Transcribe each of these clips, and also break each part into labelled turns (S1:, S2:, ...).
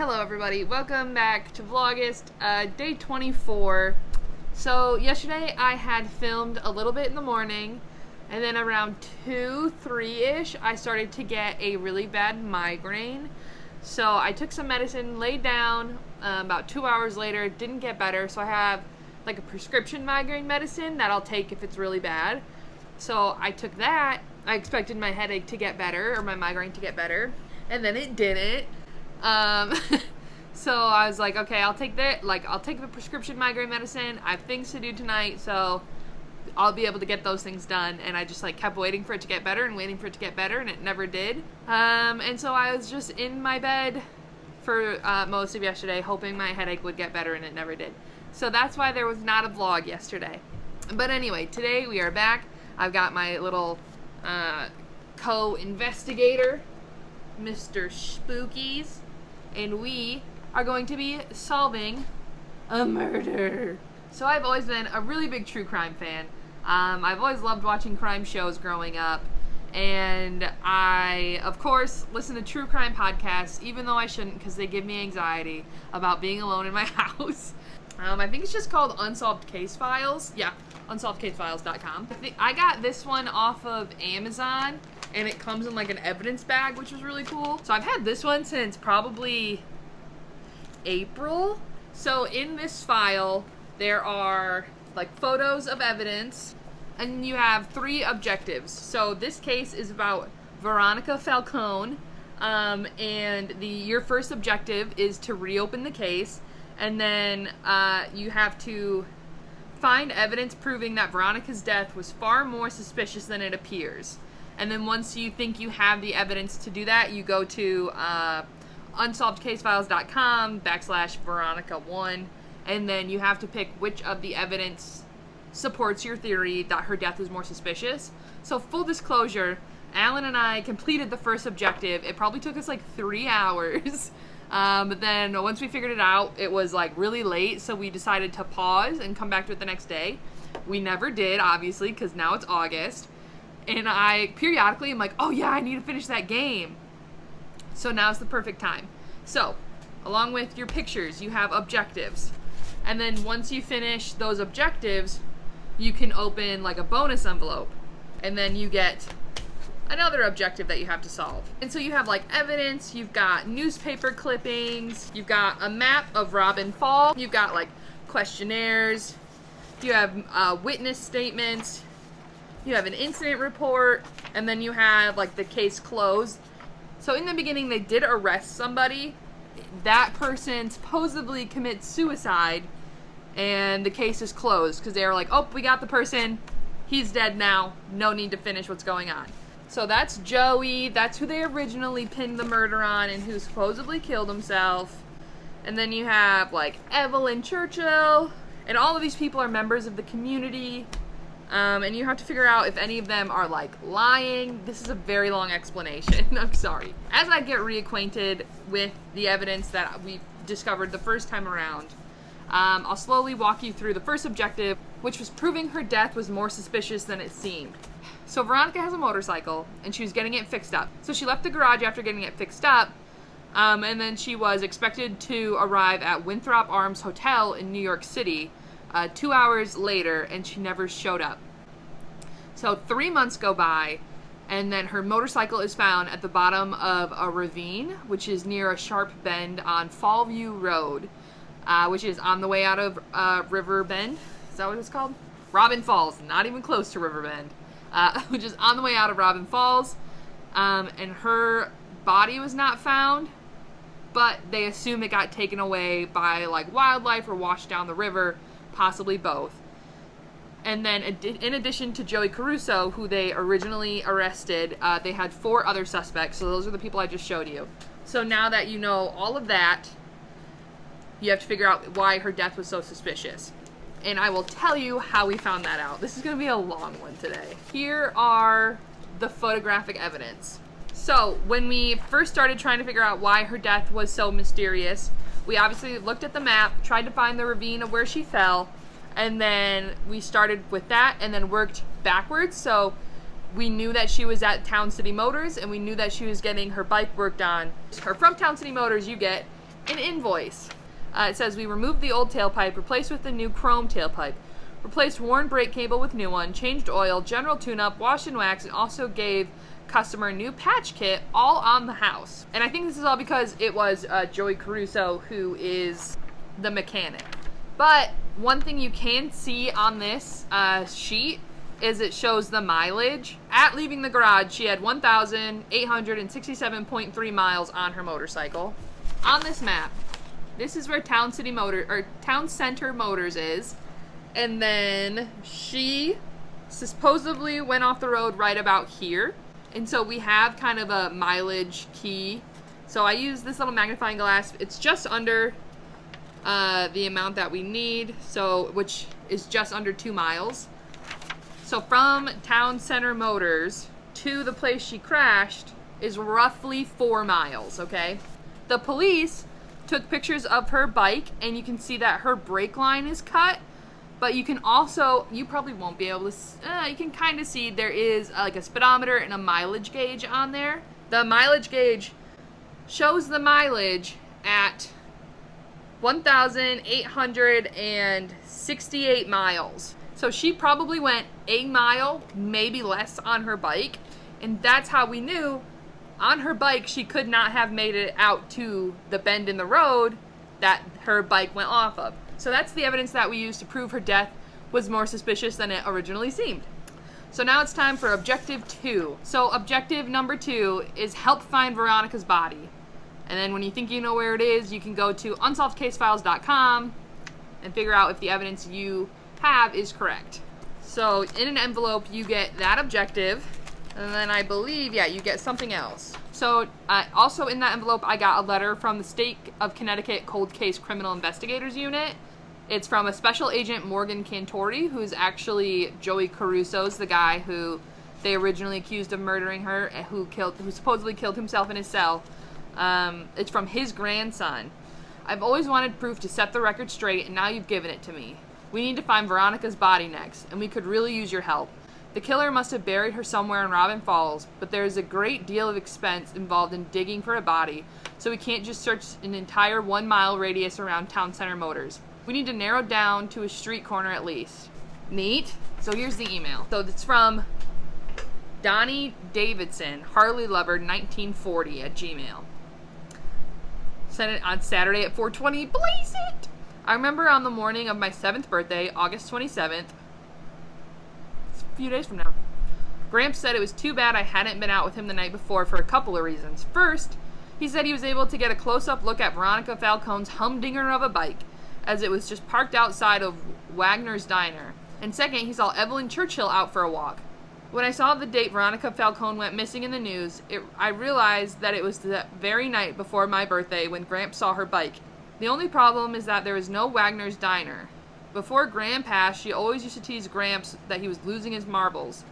S1: Hello everybody, welcome back to Vlogust, day 24. So yesterday I had filmed a little bit in the morning, and then around 2, 3-ish I started to get a really bad migraine. So I took some medicine, laid down, about 2 hours later, it didn't get better, so I have like a prescription migraine medicine that I'll take if it's really bad. So I took that. I expected my headache to get better, or my migraine to get better, and then it didn't. So I was like, okay, I'll take the prescription migraine medicine. I have things to do tonight, so I'll be able to get those things done. And I just kept waiting for it to get better and waiting for it to get better, and it never did. And so I was just in my bed for most of yesterday, hoping my headache would get better, and it never did. So that's why there was not a vlog yesterday. But anyway, today we are back. I've got my little co-investigator, Mr. Spookies, and we are going to be solving a murder. So I've always been a really big true crime fan. I've always loved watching crime shows growing up, and I, of course, listen to true crime podcasts, even though I shouldn't because they give me anxiety about being alone in my house. I think it's just called Unsolved Case Files. Yeah, unsolvedcasefiles.com. I got this one off of Amazon, and it comes in like an evidence bag, which was really cool. So I've had this one since probably April. So in this file, there are like photos of evidence, and you have 3 objectives. So this case is about Veronica Falcone, and your first objective is to reopen the case, and then you have to find evidence proving that Veronica's death was far more suspicious than it appears. And then once you think you have the evidence to do that, you go to unsolvedcasefiles.com/Veronica1, and then you have to pick which of the evidence supports your theory that her death is more suspicious. So full disclosure, Alan and I completed the first objective. It probably took us like 3 hours. But then once we figured it out, it was like really late, so we decided to pause and come back to it the next day. We never did, obviously, because now it's August. And I periodically am like, oh yeah, I need to finish that game. So now's the perfect time. So, along with your pictures, you have objectives. And then once you finish those objectives, you can open like a bonus envelope. And then you get another objective that you have to solve. And so you have like evidence, you've got newspaper clippings, you've got a map of Robin Falls, you've got like questionnaires, you have witness statements, you have an incident report, and then you have like the case closed. So in the beginning they did arrest somebody. That person supposedly commits suicide, and the case is closed because they were like, oh, we got the person, he's dead now, no need to finish what's going on. So that's Joey, that's who they originally pinned the murder on and who supposedly killed himself. And then you have like Evelyn Churchill, and all of these people are members of the community. And you have to figure out if any of them are like lying. This is a very long explanation. I'm sorry. As I get reacquainted with the evidence that we discovered the first time around, I'll slowly walk you through the first objective, which was proving her death was more suspicious than it seemed. So Veronica has a motorcycle, and she was getting it fixed up. So she left the garage after getting it fixed up, and then she was expected to arrive at Winthrop Arms Hotel in New York City 2 hours later, and she never showed up. So 3 months go by, and then her motorcycle is found at the bottom of a ravine, which is near a sharp bend on Fallview Road, which is on the way out of River Bend. Is that what it's called? Robin Falls, not even close to River Bend, which is on the way out of Robin Falls. And her body was not found, but they assume it got taken away by like wildlife or washed down the river. Possibly both. And then in addition to Joey Caruso, who they originally arrested, they had 4 other suspects. So those are the people I just showed you. So now that you know all of that, you have to figure out why her death was so suspicious. And I will tell you how we found that out. This is going to be a long one today. Here are the photographic evidence. So when we first started trying to figure out why her death was so mysterious, we obviously looked at the map, tried to find the ravine of where she fell, and then we started with that and then worked backwards. So we knew that she was at Town City Motors, and we knew that she was getting her bike worked on. Her from Town City Motors you get an invoice. It says, we removed the old tailpipe, replaced with the new chrome tailpipe, replaced worn brake cable with new one, changed oil, general tune-up, wash and wax, and also gave customer a new patch kit, all on the house. And I think this is all because it was Joey Caruso who is the mechanic. But one thing you can see on this sheet is it shows the mileage. At leaving the garage, she had 1,867.3 miles on her motorcycle. On this map, this is where Town Center Motors is. And then she supposedly went off the road right about here. And so we have kind of a mileage key. So I use this little magnifying glass. It's just under the amount that we need, so which is just under 2 miles. So from Town Center Motors to the place she crashed is roughly 4 miles, okay? The police took pictures of her bike, and you can see that her brake line is cut, but you can also, you probably won't be able to, you can kind of see there is like a speedometer and a mileage gauge on there. The mileage gauge shows the mileage at 1,868 miles. So she probably went a mile, maybe less, on her bike. And that's how we knew on her bike she could not have made it out to the bend in the road that her bike went off of. So that's the evidence that we used to prove her death was more suspicious than it originally seemed. So now it's time for objective 2. So objective number 2 is help find Veronica's body. And then when you think you know where it is, you can go to unsolvedcasefiles.com and figure out if the evidence you have is correct. So in an envelope, you get that objective, and then I believe, yeah, you get something else. So also in that envelope, I got a letter from the State of Connecticut Cold Case Criminal Investigators Unit. It's from a Special Agent Morgan Cantori, who's actually Joey Caruso's the guy who they originally accused of murdering her, who supposedly killed himself in his cell. It's from his grandson. I've always wanted proof to set the record straight, and now you've given it to me. We need to find Veronica's body next, and we could really use your help. The killer must have buried her somewhere in Robin Falls, but there is a great deal of expense involved in digging for a body, so we can't just search an entire 1 mile radius around Town Center Motors. We need to narrow down to a street corner at least. Neat. So here's the email. So it's from Donnie Davidson, Harley Lover, 1940 at Gmail. Sent it on Saturday at 4:20. Blaze it! I remember on the morning of my 7th birthday, August 27th, it's a few days from now, Gramps said it was too bad I hadn't been out with him the night before for a couple of reasons. First, he said he was able to get a close-up look at Veronica Falcone's humdinger of a bike, as it was just parked outside of Wagner's Diner. And second, he saw Evelyn Churchill out for a walk. When I saw the date Veronica Falcone went missing in the news, I realized that it was the very night before my birthday when Gramps saw her bike. The only problem is that there is no Wagner's Diner. Before Gram passed, she always used to tease Gramps that he was losing his marbles.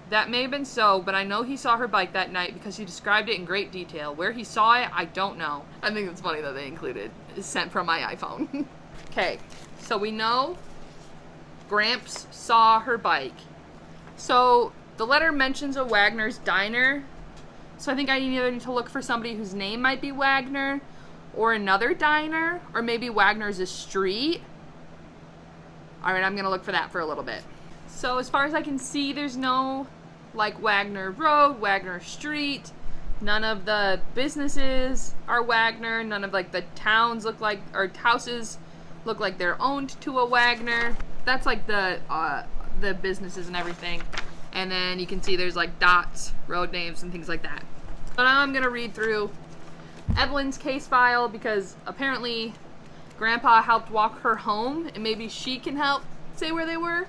S1: That may have been so, but I know he saw her bike that night because he described it in great detail. Where he saw it, I don't know. I think it's funny that they included it's sent from my iPhone. Okay, so we know Gramps saw her bike. So the letter mentions a Wagner's Diner. So I think I either need to look for somebody whose name might be Wagner, or another diner, or maybe Wagner's a street. Alright, I'm going to look for that for a little bit. So as far as I can see, there's no, like, Wagner Road, Wagner Street. None of the businesses are Wagner. None of, like, the towns look like, or houses look like they're owned to a Wagner. That's, like, the businesses and everything. And then you can see there's, like, dots, road names, and things like that. So now I'm going to read through Evelyn's case file, because apparently Grandpa helped walk her home, and maybe she can help say where they were.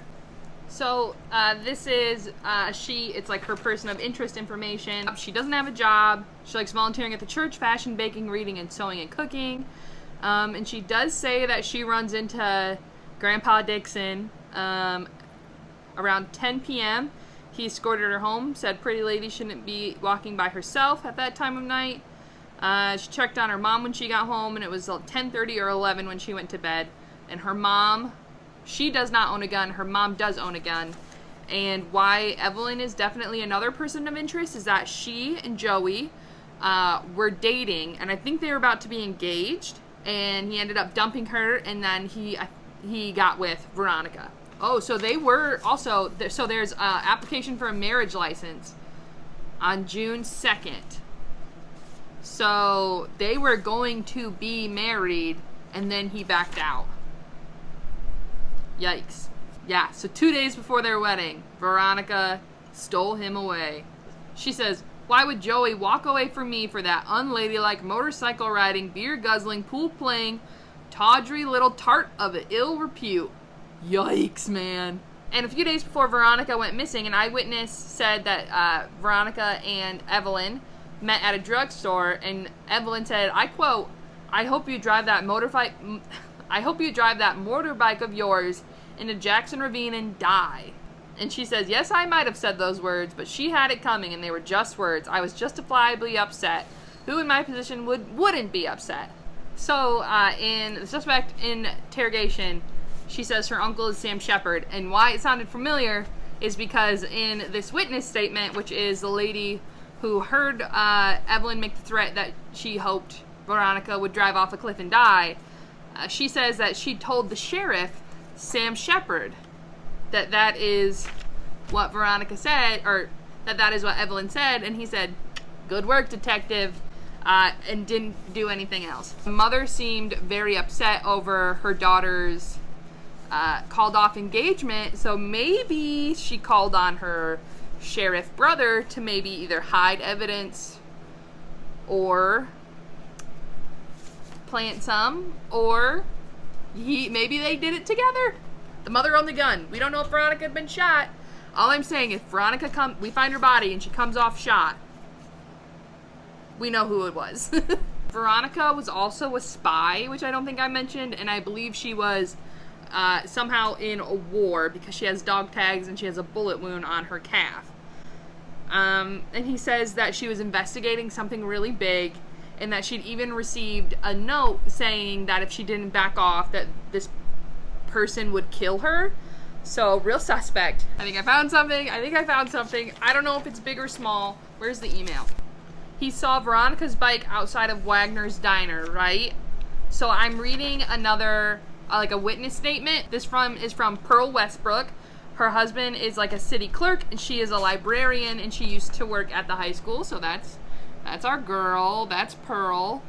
S1: So this is it's like her person of interest information. She doesn't have a job. She likes volunteering at the church, fashion, baking, reading, and sewing and cooking. And she does say that she runs into Grandpa Dixon around 10 p.m. He escorted her home, said pretty lady shouldn't be walking by herself at that time of night. She checked on her mom when she got home, and it was 10:30 or 11 when she went to bed. And her mom, she does not own a gun. Her mom does own a gun. And why Evelyn is definitely another person of interest is that she and Joey were dating, and I think they were about to be engaged, and he ended up dumping her, and then he got with Veronica. Oh, so they were also, so there's an application for a marriage license on June 2nd. So they were going to be married, and then he backed out. Yikes. Yeah, so 2 days before their wedding, Veronica stole him away. She says, "Why would Joey walk away from me for that unladylike motorcycle riding, beer guzzling, pool playing, tawdry little tart of ill repute?" Yikes, man. And a few days before Veronica went missing, an eyewitness said that Veronica and Evelyn met at a drugstore, and Evelyn said, I quote, I hope you drive that motorbike of yours into Jackson Ravine and die." And she says, "Yes, I might have said those words, but she had it coming, and they were just words. I was justifiably upset. Who in my position wouldn't be upset?" So, in the suspect interrogation, she says her uncle is Sam Shepard. And why it sounded familiar is because in this witness statement, which is the lady who heard Evelyn make the threat that she hoped Veronica would drive off a cliff and die, she says that she told the sheriff, Sam Shepard, that is what Veronica said, or that is what Evelyn said, and he said, "Good work, detective," and didn't do anything else. The mother seemed very upset over her daughter's called off engagement, so maybe she called on her sheriff brother to maybe either hide evidence or plant some, or maybe they did it together. The mother owned the gun. We don't know if Veronica had been shot. All I'm saying, if Veronica we find her body and she comes off shot, we know who it was. Veronica was also a spy, which I don't think I mentioned, and I believe she was somehow in a war because she has dog tags and she has a bullet wound on her calf. And he says that she was investigating something really big, and that she'd even received a note saying that if she didn't back off, that this person would kill her. So, real suspect. I think I found something. I don't know if it's big or small. Where's the email? He saw Veronica's bike outside of Wagner's diner, right? So I'm reading another, like a witness statement. This is from Pearl Westbrook. Her husband is like a city clerk, and she is a librarian, and she used to work at the high school. So that's our girl. That's Pearl.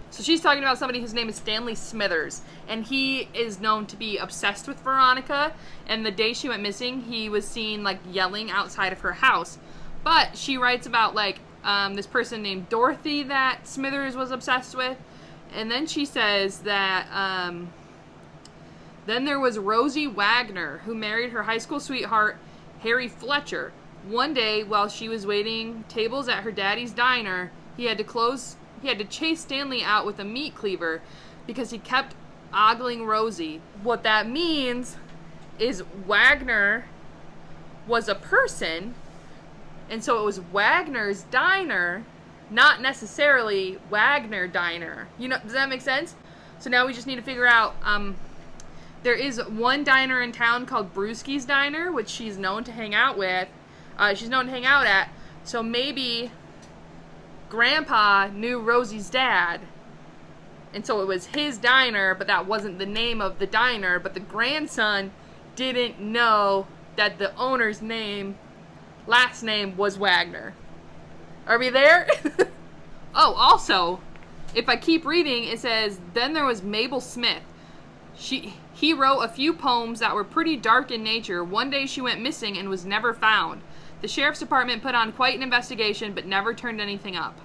S1: So she's talking about somebody whose name is Stanley Smithers, and he is known to be obsessed with Veronica, and the day she went missing, he was seen, like, yelling outside of her house. But she writes about, like, this person named Dorothy that Smithers was obsessed with, and then she says that, then there was Rosie Wagner, who married her high school sweetheart, Harry Fletcher. One day, while she was waiting tables at her daddy's diner, he had to chase Stanley out with a meat cleaver because he kept ogling Rosie. What that means is Wagner was a person, and so it was Wagner's diner, not necessarily Wagner Diner. You know, does that make sense? So now we just need to figure out, there is one diner in town called Brewski's Diner, which she's known to hang out with. She's known to hang out at. So maybe Grandpa knew Rosie's dad, and so it was his diner, but that wasn't the name of the diner, but the grandson didn't know that the owner's last name was Wagner. Are we there? Oh, also, if I keep reading, it says, then there was Mabel Smith. He wrote a few poems that were pretty dark in nature. One day she went missing and was never found. The sheriff's department put on quite an investigation, but never turned anything up.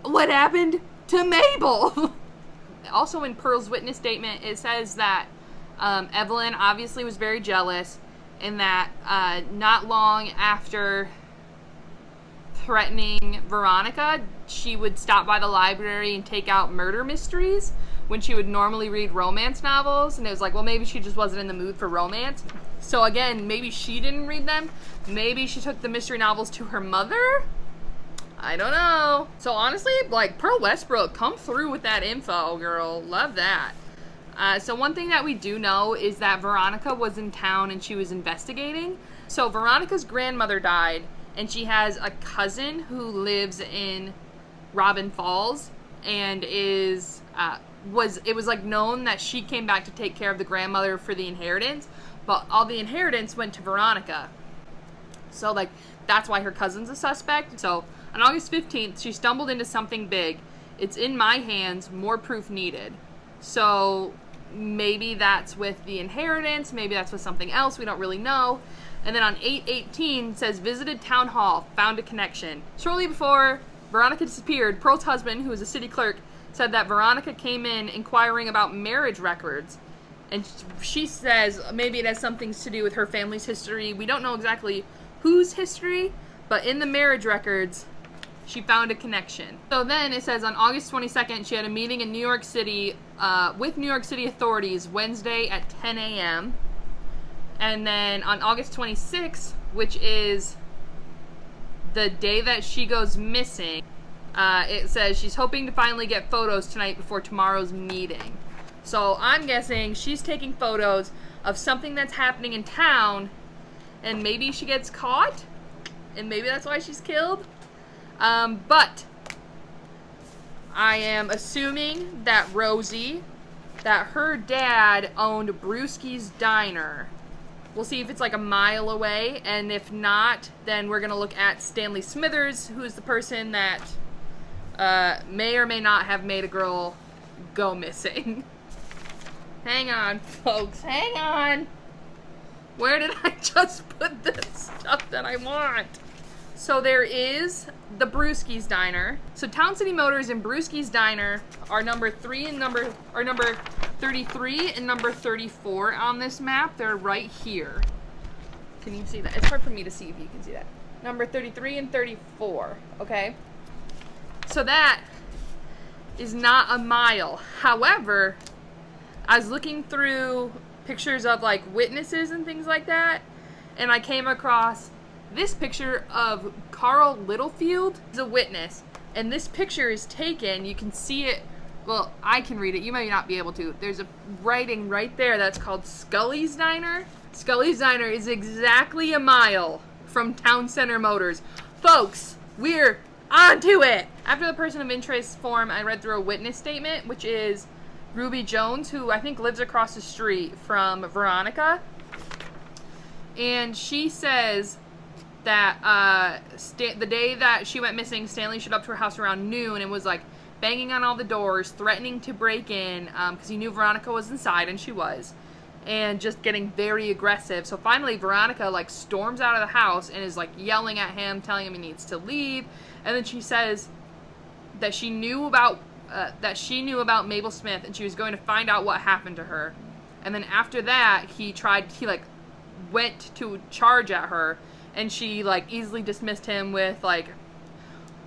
S1: What happened to Mabel? Also in Pearl's witness statement, it says that Evelyn obviously was very jealous, and that not long after threatening Veronica, she would stop by the library and take out murder mysteries when she would normally read romance novels, and it was like, well, maybe she just wasn't in the mood for romance. So again, maybe she didn't read them. Maybe she took the mystery novels to her mother. I don't know. So honestly, like, Pearl Westbrook, come through with that info, girl. Love that. So one thing that we do know is that Veronica was in town and she was investigating. So Veronica's grandmother died, and she has a cousin who lives in Robin Falls, and is it was like known that she came back to take care of the grandmother for the inheritance, but all the inheritance went to Veronica. So like that's why her cousin's a suspect. So on August 15th, she stumbled into something big. It's in my hands, more proof needed. So maybe that's with the inheritance, maybe that's with something else, we don't really know. And then on 8/18 says visited town hall, found a connection. Shortly before Veronica disappeared, Pearl's husband, who was a city clerk, said that Veronica came in inquiring about marriage records. And she says maybe it has something to do with her family's history. We don't know exactly whose history, but in the marriage records, she found a connection. So then it says on August 22nd, she had a meeting in New York City with New York City authorities Wednesday at 10 a.m. And then on August 26th, which is the day that she goes missing, it says she's hoping to finally get photos tonight before tomorrow's meeting. So I'm guessing she's taking photos of something that's happening in town, and maybe she gets caught, and maybe that's why she's killed. But I am assuming that Rosie, that her dad owned Brewski's Diner. We'll see if it's like a mile away, and if not, then we're going to look at Stanley Smithers, who's the person that may or may not have made a girl go missing. Hang on, folks, hang on. Where did I just put the stuff that I want? So there is the Brewski's Diner. So Town City Motors and Brewski's Diner are number 33 and number 34 on this map. They're right here. Can you see that? It's hard for me to see if you can see that. Number 33 and 34, okay? So that is not a mile. However, I was looking through pictures of like witnesses and things like that, and I came across this picture of Carl Littlefield. He's a witness, and this picture is taken, you can see it, well, I can read it, you might not be able to. There's a writing right there that's called Scully's Diner. Scully's Diner is exactly a mile from Town Center Motors. Folks, we're onto it! After the person of interest form, I read through a witness statement, which is Ruby Jones, who I think lives across the street from Veronica. And she says that the day that she went missing, Stanley showed up to her house around noon and was like banging on all the doors, threatening to break in because he knew Veronica was inside, and she was, and just getting very aggressive. So finally Veronica like storms out of the house and is like yelling at him, telling him he needs to leave. And then she says that she knew about Mabel Smith, and she was going to find out what happened to her. And then after that he like went to charge at her, and she like easily dismissed him with like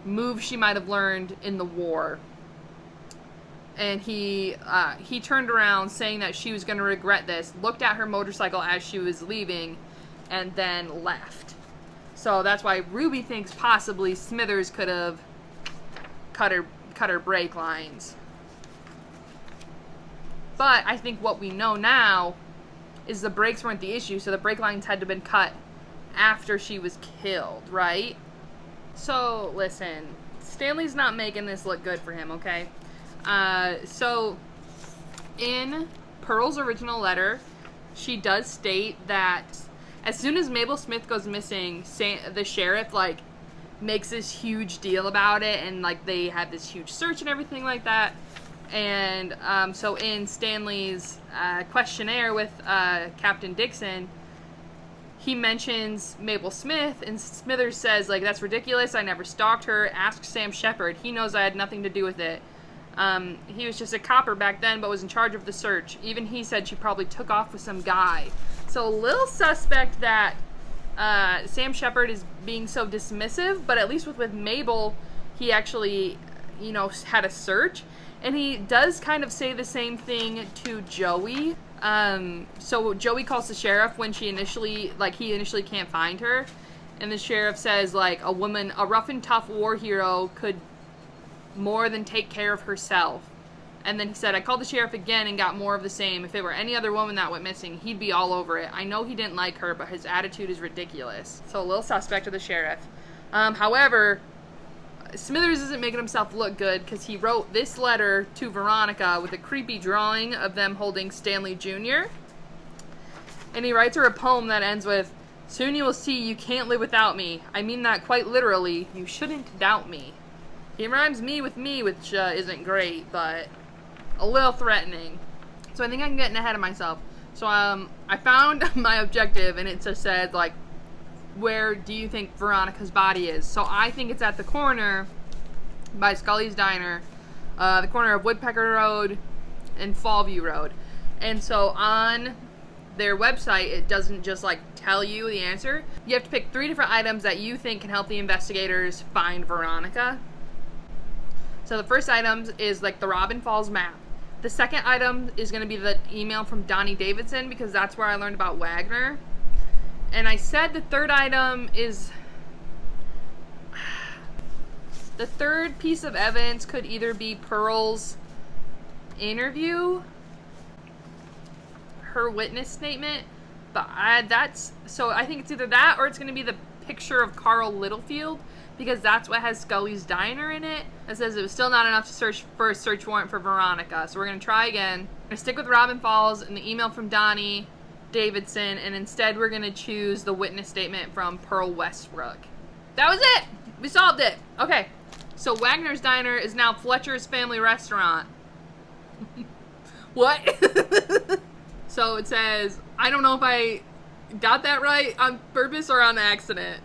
S1: moves she might have learned in the war. And he turned around saying that she was going to regret this, looked at her motorcycle as she was leaving, and then left. So that's why Ruby thinks possibly Smithers could have cut her brake lines. But I think what we know now is the brakes weren't the issue, so the brake lines had to have been cut after she was killed, right? So, listen, Stanley's not making this look good for him, okay? So, in Pearl's original letter, she does state that as soon as Mabel Smith goes missing, the sheriff, like, makes this huge deal about it, and, like, they have this huge search and everything like that. And, so in Stanley's questionnaire with Captain Dixon, he mentions Mabel Smith, and Smithers says, like, that's ridiculous, I never stalked her, ask Sam Shepard, he knows I had nothing to do with it. He was just a copper back then, but was in charge of the search. Even he said she probably took off with some guy. So a little suspect that Sam Shepard is being so dismissive, but at least with Mabel, he actually, you know, had a search. And he does kind of say the same thing to Joey. So Joey calls the sheriff when he initially can't find her. And the sheriff says, like, a rough and tough war hero could more than take care of herself. And then he said, I called the sheriff again and got more of the same. If it were any other woman that went missing, he'd be all over it. I know he didn't like her, but his attitude is ridiculous. So a little suspect of the sheriff. However, Smithers isn't making himself look good because he wrote this letter to Veronica with a creepy drawing of them holding Stanley Jr. And he writes her a poem that ends with, "Soon you will see you can't live without me. I mean that quite literally. You shouldn't doubt me." He rhymes me, which isn't great, but a little threatening. So I think I'm getting ahead of myself. So I found my objective, and it just said, like, where do you think Veronica's body is? So I think it's at the corner by Scully's Diner, the corner of Woodpecker Road and Fallview Road. And so on their website, it doesn't just like tell you the answer. You have to pick 3 different items that you think can help the investigators find Veronica. So the first item is like the Robin Falls map. The second item is going to be the email from Donnie Davidson, because that's where I learned about Wagner. And I said the third item is... The third piece of evidence could either be Pearl's interview, her witness statement, but I think it's either that or it's going to be the picture of Carl Littlefield, because that's what has Scully's Diner in it. It says it was still not enough to search for a search warrant for Veronica. So we're going to try again. We're going to stick with Robin Falls and the email from Donnie Davidson, and instead we're going to choose the witness statement from Pearl Westbrook. That was it! We solved it! Okay, so Wagner's Diner is now Fletcher's Family Restaurant. What? So it says, I don't know if I got that right on purpose or on accident.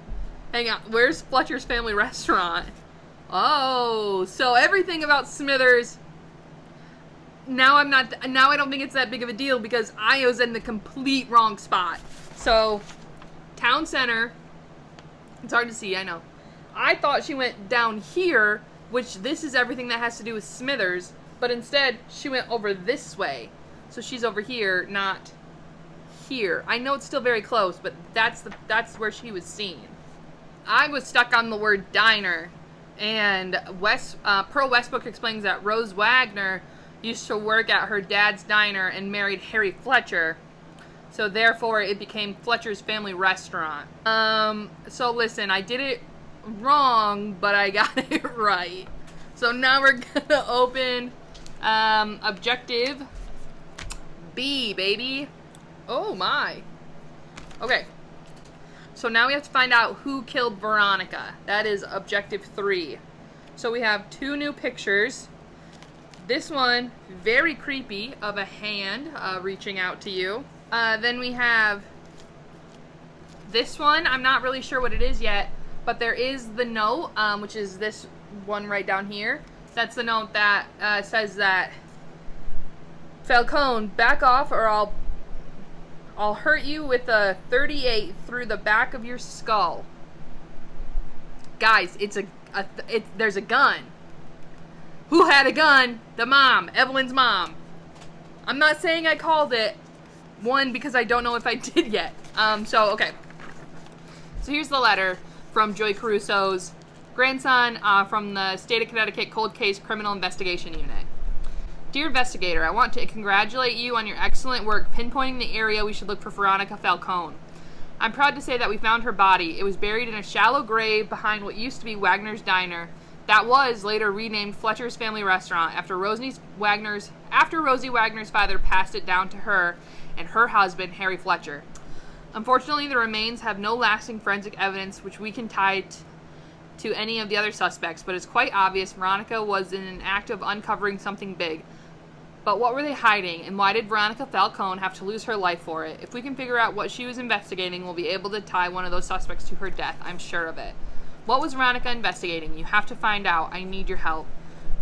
S1: Hang on, where's Fletcher's Family Restaurant? Oh, so everything about Smithers... Now I don't think it's that big of a deal because I was in the complete wrong spot. So, Town Center, it's hard to see, I know. I thought she went down here, which this is everything that has to do with Smithers, but instead she went over this way. So she's over here, not here. I know it's still very close, but that's where she was seen. I was stuck on the word diner, and Pearl Westbrook explains that Rose Wagner used to work at her dad's diner and married Harry Fletcher, so therefore it became Fletcher's Family Restaurant. So listen, I did it wrong, but I got it right. So now we're gonna open objective B, baby. Oh my. Okay. So now we have to find out who killed Veronica. That is objective 3. So we have 2 new pictures. This one, very creepy, of a hand reaching out to you. Then we have this one. I'm not really sure what it is yet, but there is the note, which is this one right down here. That's the note that says that, Falcone, back off or I'll hurt you with a .38 through the back of your skull. Guys, there's a gun. Who had a gun? The mom. Evelyn's mom. I'm not saying I called it. One, because I don't know if I did yet. Okay. So here's the letter from Joy Caruso's grandson from the State of Connecticut Cold Case Criminal Investigation Unit. Dear investigator, I want to congratulate you on your excellent work pinpointing the area we should look for Veronica Falcone. I'm proud to say that we found her body. It was buried in a shallow grave behind what used to be Wagner's Diner. That was later renamed Fletcher's Family Restaurant after Rosie Wagner's father passed it down to her and her husband, Harry Fletcher. Unfortunately, the remains have no lasting forensic evidence which we can tie to any of the other suspects, but it's quite obvious Veronica was in an act of uncovering something big. But what were they hiding, and why did Veronica Falcone have to lose her life for it? If we can figure out what she was investigating, we'll be able to tie one of those suspects to her death, I'm sure of it. What was Veronica investigating? You have to find out. I need your help.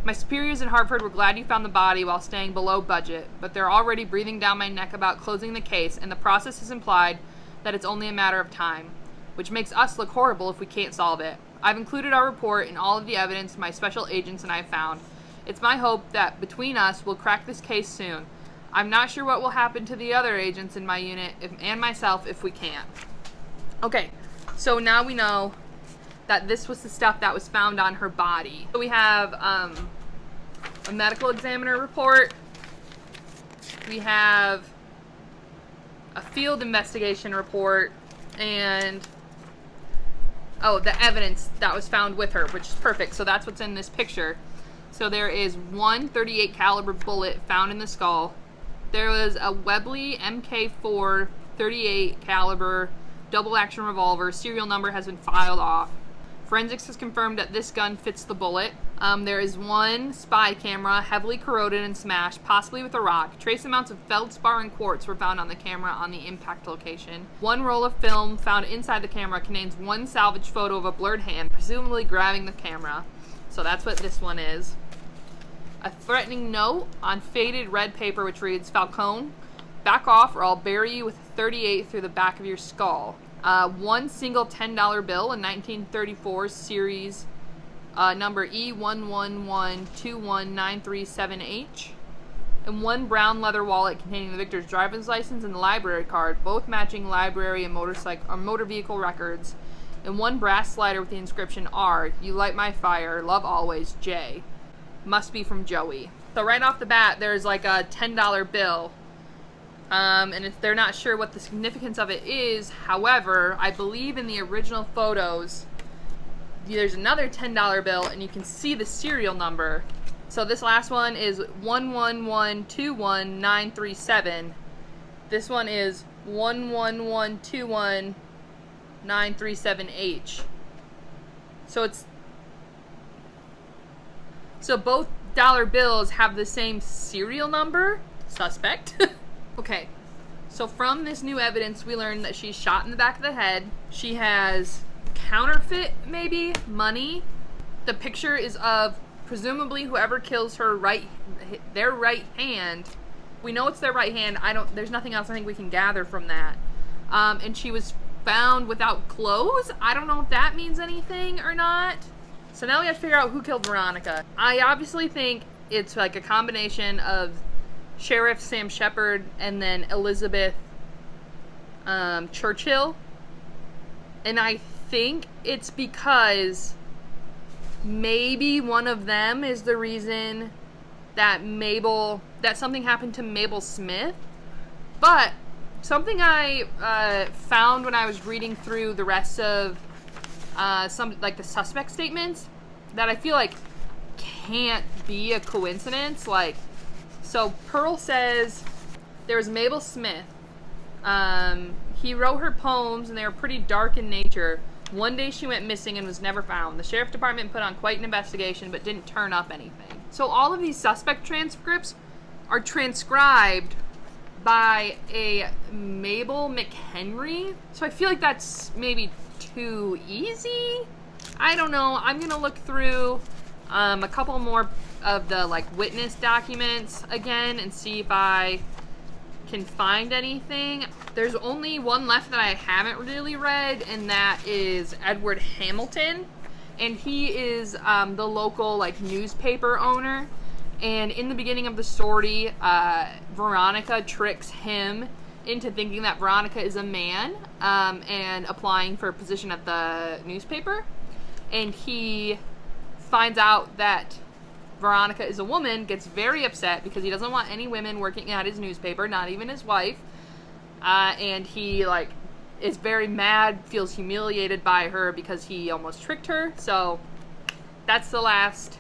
S1: My superiors in Hartford were glad you found the body while staying below budget, but they're already breathing down my neck about closing the case, and the process has implied that it's only a matter of time, which makes us look horrible if we can't solve it. I've included our report in all of the evidence my special agents and I have found. It's my hope that between us, we'll crack this case soon. I'm not sure what will happen to the other agents in my unit and myself if we can't. Okay, so now we know that this was the stuff that was found on her body. So we have a medical examiner report. We have a field investigation report and Oh, the evidence that was found with her, which is perfect. So that's what's in this picture. So there is one .38 caliber bullet found in the skull. There was a Webley MK4 .38 caliber double action revolver. Serial number has been filed off. Forensics has confirmed that this gun fits the bullet. There is one spy camera, heavily corroded and smashed, possibly with a rock. Trace amounts of feldspar and quartz were found on the camera on the impact location. One roll of film found inside the camera contains one salvaged photo of a blurred hand, presumably grabbing the camera. So that's what this one is. A threatening note on faded red paper which reads, Falcone, back off or I'll bury you with a .38 through the back of your skull. One single $10 bill, a 1934 series, number E111219378H, and one brown leather wallet containing the victor's driver's license and the library card, both matching library and motor vehicle records, and one brass slider with the inscription R, you light my fire, love always, J. Must be from Joey. So right off the bat, there's like a $10 bill. And if they're not sure what the significance of it is, however, I believe in the original photos, there's another $10 bill, and you can see the serial number. So this last one is 11121937. This one is 11121937H. So both dollar bills have the same serial number. Suspect. Okay, so from this new evidence, we learned that she's shot in the back of the head. She has counterfeit, maybe, money. The picture is of presumably whoever kills her their right hand. We know it's their right hand. There's nothing else I think we can gather from that. And she was found without clothes. I don't know if that means anything or not. So now we have to figure out who killed Veronica. I obviously think it's like a combination of Sheriff Sam Shepard and then Elizabeth Churchill. And I think it's because maybe one of them is the reason that something happened to Mabel Smith. But something I found when I was reading through the rest of the suspect statements that I feel like can't be a coincidence. So Pearl says there was Mabel Smith. He wrote her poems and they were pretty dark in nature. One day she went missing and was never found. The sheriff department put on quite an investigation but didn't turn up anything. So all of these suspect transcripts are transcribed by a Mabel McHenry. So I feel like that's maybe too easy. I don't know. I'm gonna look through a couple more of the witness documents again and see if I can find anything. There's only one left that I haven't really read, and that is Edward Hamilton, and he is the local newspaper owner. And in the beginning of the story, Veronica tricks him into thinking that Veronica is a man and applying for a position at the newspaper, and he finds out that Veronica is a woman, gets very upset because he doesn't want any women working at his newspaper, not even his wife, and he is very mad, feels humiliated by her because he almost tricked her. So that's the last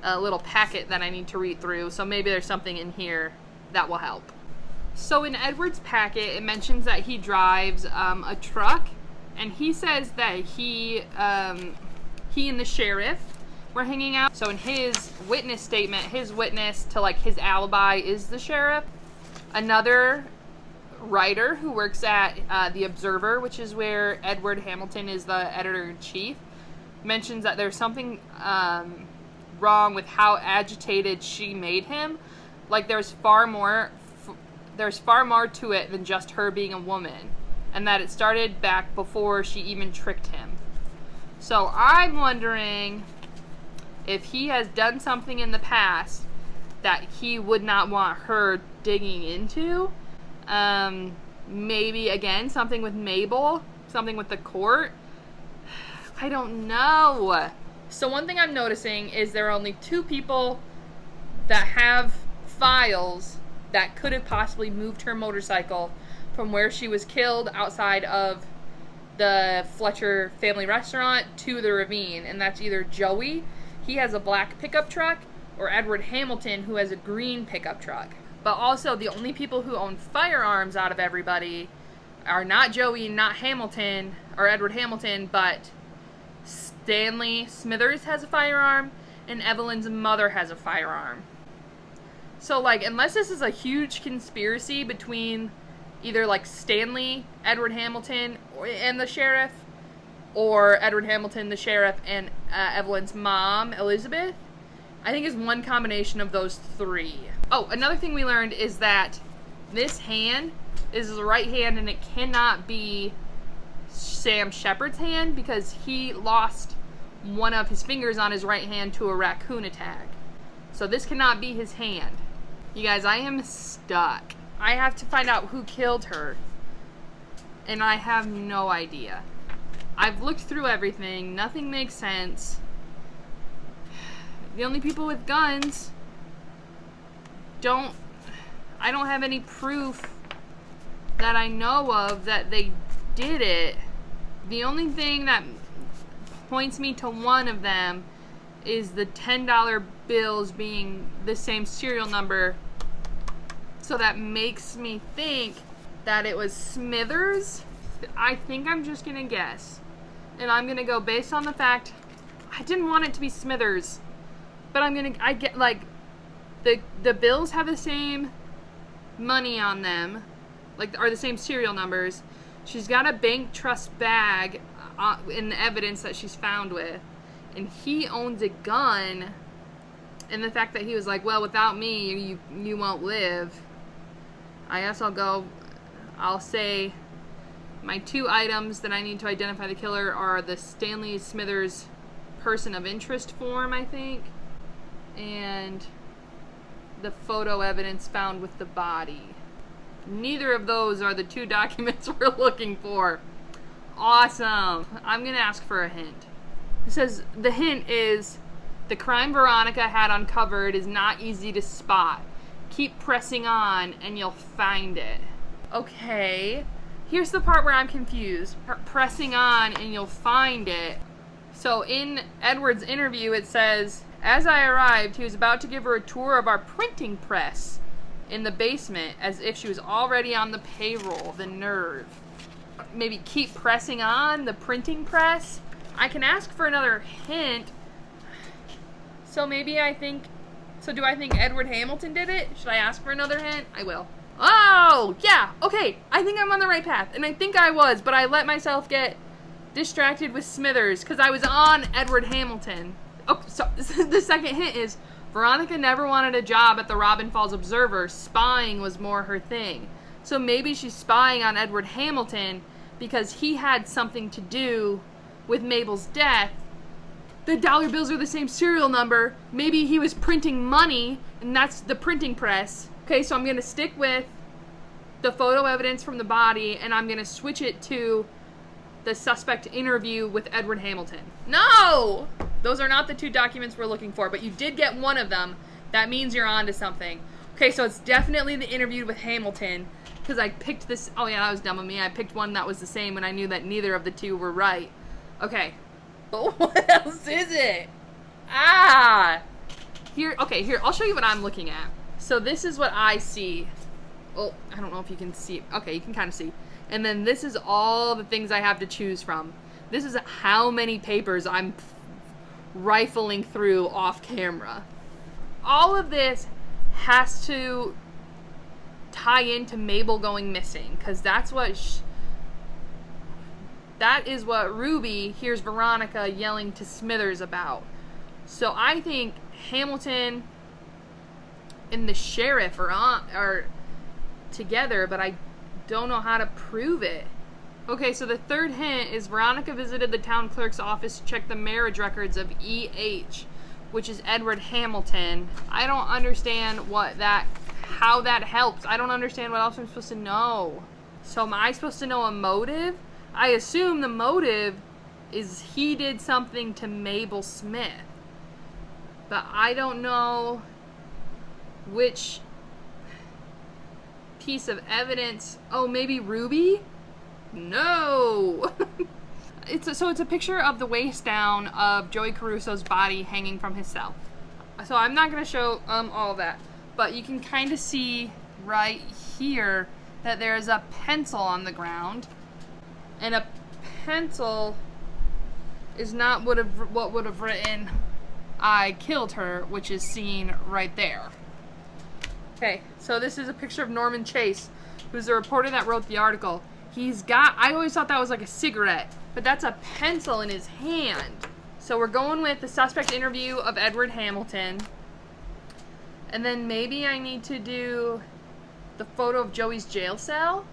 S1: little packet that I need to read through, so maybe there's something in here that will help. So in Edward's packet, it mentions that he drives a truck, and he says that he and the sheriff were hanging out. So in his witness statement, his witness to his alibi is the sheriff. Another writer who works at The Observer, which is where Edward Hamilton is the editor-in-chief, mentions that there's something wrong with how agitated she made him. There's far more to it than just her being a woman, and that it started back before she even tricked him. So I'm wondering if he has done something in the past that he would not want her digging into. Maybe, again, something with Mabel, something with the court. I don't know. So one thing I'm noticing is there are only two people that have files that could have possibly moved her motorcycle from where she was killed outside of the Fletcher family restaurant to the ravine, and that's either Joey, he has a black pickup truck, or Edward Hamilton, who has a green pickup truck. But also, the only people who own firearms out of everybody are not Joey, not Hamilton, or Edward Hamilton, but Stanley Smithers has a firearm, and Evelyn's mother has a firearm. So, like, unless this is a huge conspiracy between either, like, Stanley, Edward Hamilton, and the sheriff, or Edward Hamilton, the sheriff, and Evelyn's mom, Elizabeth, I think it's one combination of those three. Oh, another thing we learned is that this hand is the right hand, and it cannot be Sam Shepard's hand because he lost one of his fingers on his right hand to a raccoon attack. So this cannot be his hand. You guys, I am stuck. I have to find out who killed her, and I have no idea. I've looked through everything. Nothing makes sense. The only people with guns I don't have any proof that I know of that they did it. The only thing that points me to one of them is the $10 bills being the same serial number. So that makes me think that it was Smithers. I think I'm just gonna guess. And I'm gonna go based on the fact I didn't want it to be Smithers. But I get, like, the bills have the same money on them, like, are the same serial numbers. She's got a bank trust bag in the evidence that she's found with, and he owns a gun, and the fact that he was like, well, without me, you won't live. I guess I'll say my two items that I need to identify the killer are the Stanley Smithers person of interest form, I think, and the photo evidence found with the body. Neither of those are the two documents we're looking for. Awesome. I'm gonna ask for a hint. It says the hint is the crime Veronica had uncovered is not easy to spot. Keep pressing on and you'll find it. Okay. Here's the part where I'm confused. Pressing on and you'll find it. So in Edward's interview it says, as I arrived, he was about to give her a tour of our printing press in the basement as if she was already on the payroll. The nerve. Maybe keep pressing on the printing press? I can ask for another hint. So maybe do I think Edward Hamilton did it? Should I ask for another hint? I will. Oh, yeah, okay. I think I'm on the right path. And I think I was, but I let myself get distracted with Smithers because I was on Edward Hamilton. Oh, so the second hint is Veronica never wanted a job at the Robin Falls Observer. Spying was more her thing. So maybe she's spying on Edward Hamilton because he had something to do with Mabel's death. The dollar bills are the same serial number. Maybe he was printing money, and that's the printing press. Okay, so I'm going to stick with the photo evidence from the body, and I'm going to switch it to the suspect interview with Edward Hamilton. No! Those are not the two documents we're looking for, but you did get one of them. That means you're on to something. Okay, so it's definitely the interview with Hamilton, because I picked this. Oh yeah, that was dumb of me. I picked one that was the same when I knew that neither of the two were right. Okay. But what else is it? Here, I'll show you what I'm looking at. So this is what I see. Oh, I don't know if you can see. Okay, you can kind of see. And then this is all the things I have to choose from. This is how many papers I'm rifling through off camera. All of this has to tie into Mabel going missing, because that's what that is what Ruby hears Veronica yelling to Smithers about. So I think Hamilton and the sheriff are together, but I don't know how to prove it. Okay, so the third hint is Veronica visited the town clerk's office to check the marriage records of E.H., which is Edward Hamilton. I don't understand how that helps. I don't understand what else I'm supposed to know. So am I supposed to know a motive? I assume the motive is he did something to Mabel Smith. But I don't know which piece of evidence. Oh, maybe Ruby? No! It's a picture of the waist down of Joey Caruso's body hanging from his cell. So I'm not going to show all of that. But you can kind of see right here that there's a pencil on the ground. And a pencil is not what would have written "I killed her," which is seen right there. Okay, so this is a picture of Norman Chase, who's the reporter that wrote the article. I always thought that was like a cigarette, but that's a pencil in his hand. So we're going with the suspect interview of Edward Hamilton. And then maybe I need to do the photo of Joey's jail cell?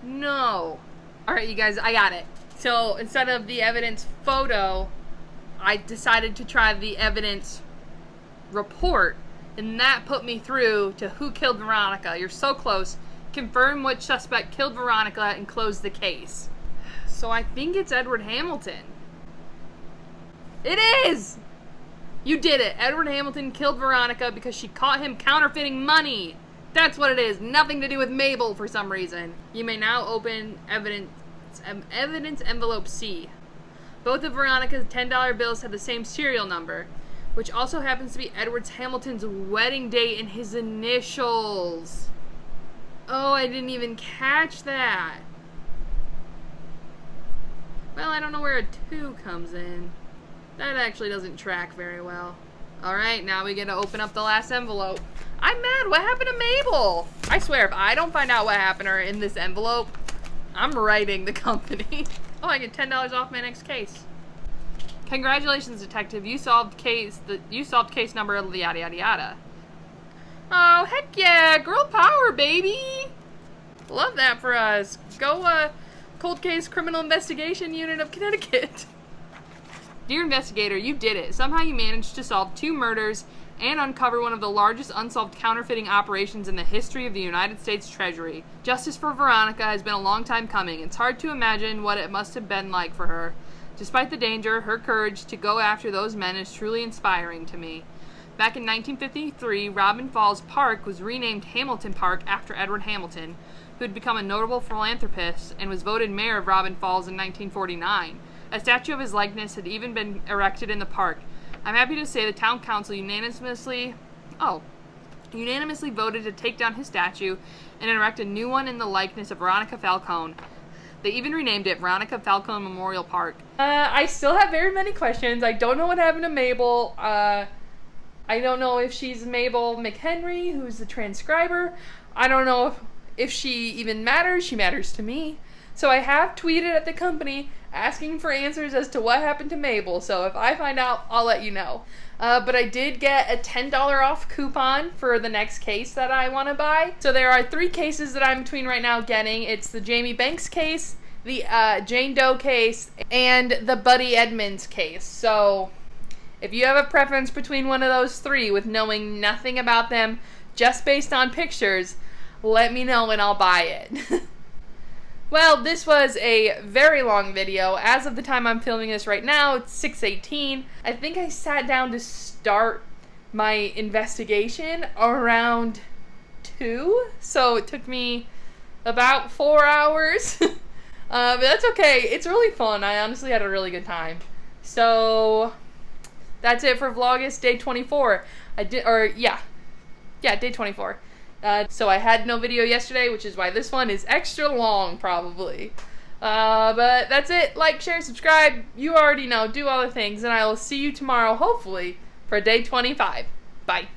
S1: No. Alright, you guys, I got it. So instead of the evidence photo, I decided to try the evidence report. And that put me through to who killed Veronica. You're so close. Confirm which suspect killed Veronica and close the case. So I think it's Edward Hamilton. It is! You did it. Edward Hamilton killed Veronica because she caught him counterfeiting money. That's what it is. Nothing to do with Mabel for some reason. You may now open evidence envelope C. Both of Veronica's $10 bills have the same serial number, which also happens to be Edward Hamilton's wedding date and his initials. Oh, I didn't even catch that. Well, I don't know where a 2 comes in. That actually doesn't track very well. Alright, now we get to open up the last envelope. I'm mad. What happened to Mabel? I swear, if I don't find out what happened to her in this envelope, I'm writing the company. Oh, I get $10 off my next case. Congratulations, detective. You solved case number yada yada yada. Oh, heck yeah. Girl power, baby. Love that for us. Go, Cold Case Criminal Investigation Unit of Connecticut. Dear investigator, you did it. Somehow you managed to solve 2 murders and uncover one of the largest unsolved counterfeiting operations in the history of the United States Treasury. Justice for Veronica has been a long time coming. It's hard to imagine what it must have been like for her. Despite the danger, her courage to go after those men is truly inspiring to me. Back in 1953, Robin Falls Park was renamed Hamilton Park after Edward Hamilton, who had become a notable philanthropist and was voted mayor of Robin Falls in 1949. A statue of his likeness had even been erected in the park. I'm happy to say the town council unanimously voted to take down his statue and erect a new one in the likeness of Veronica Falcone. They even renamed it Veronica Falcone Memorial Park. I still have very many questions. I don't know what happened to Mabel. I don't know if she's Mabel McHenry, who's the transcriber. I don't know if she even matters. She matters to me. So I have tweeted at the company asking for answers as to what happened to Mabel. So if I find out, I'll let you know. But I did get a $10 off coupon for the next case that I want to buy. So there are 3 cases that I'm between right now getting. It's the Jamie Banks case, the Jane Doe case, and the Buddy Edmonds case. So if you have a preference between one of those 3 with knowing nothing about them just based on pictures, let me know and I'll buy it. Well, this was a very long video. As of the time I'm filming this right now, it's 6:18. I think I sat down to start my investigation around 2, so it took me about 4 hours. But that's okay. It's really fun. I honestly had a really good time. So that's it for Vlogust day 24. Day 24. So I had no video yesterday, which is why this one is extra long, probably. But that's it. Like, share, subscribe. You already know. Do all the things. And I will see you tomorrow, hopefully, for day 25. Bye.